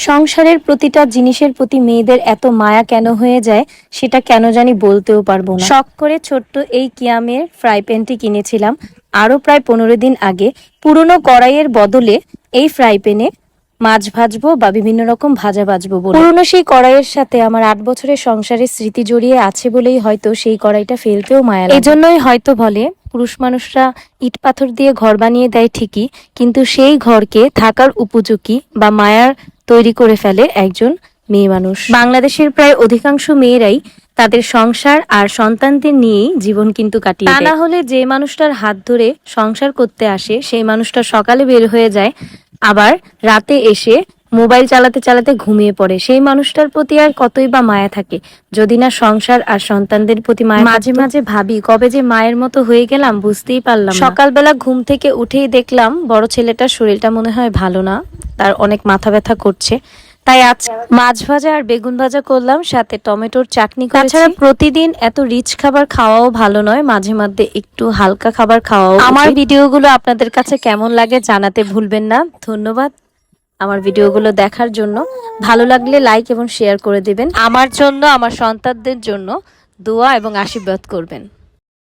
সংসারের প্রতিটা জিনিসের প্রতি মেয়েদের এত মায়া কেন হয়ে যায় সেটা কেন জানি বলতেও পারবো না। শখ করে ছোট্ট এই কিয়ামের ফ্রাই প্যানটি কিনেছিলাম আরো প্রায় 15 দিন আগে। পুরনো কড়াইয়ের বদলে এই ফ্রাই প্যানে মাছ ভাজবো বা বিভিন্ন রকম ভাজা ভাজবো বলে। পুরনো সেই কড়াইয়ের সাথে আমার 8 বছরের সংসারের স্মৃতি জড়িয়ে আছে বলেই হয়তো সেই কড়াইটা ফেলতেও মায়া লাগে। এজন্যই হয়তো বলে পুরুষ মানুষরা ইট পাথর দিয়ে ঘর বানিয়ে দেয় ঠিকই, কিন্তু সেই ঘরকে থাকার উপযোগী বা মায়ার তৈরি করে ফেলে একজন মেয়ে মানুষ। বাংলাদেশের প্রায় অধিকাংশ মেয়েরাই তাদের সংসার আর সন্তানদের নিয়েই জীবন কিন্তু কাটিয়ে দেয়। তা না হলে যে মানুষটার হাত ধরে সংসার করতে আসে সেই মানুষটা সকালে বের হয়ে যায়, আবার রাতে এসে মোবাইল চালাতে চালাতে ঘুমিয়ে পড়ে। সেই মানুষটার প্রতি আর কতই বা মায়া থাকে যদি না সংসার আর সন্তানদের প্রতি মায়া। মাঝে মাঝে ভাবি কবে যে মায়ের মতো হয়ে গেলাম বুঝতেই পারলাম না। সকালবেলা ঘুম থেকে উঠেই দেখলাম বড় ছেলেটার শরীরটা মনে হয় ভালো না, তার অনেক মাথা ব্যথা করছে। তাই আজ মাছ ভাজা আর বেগুন ভাজা করলাম, সাথে টমেটোর চাটনি করেছি। তাছাড়া প্রতিদিন এত রিচ খাবার খাওয়াও ভালো নয়, মাঝে মধ্যে একটু হালকা খাবার খাওয়াও। আমার ভিডিওগুলো আপনাদের কাছে কেমন লাগে জানাতে ভুলবেন না। ধন্যবাদ আমার ভিডিওগুলো দেখার জন্য। ভালো লাগলে লাইক এবং শেয়ার করে দিবেন। আমার জন্য, আমার সন্তানদের জন্য দোয়া এবং আশীর্বাদ করবেন।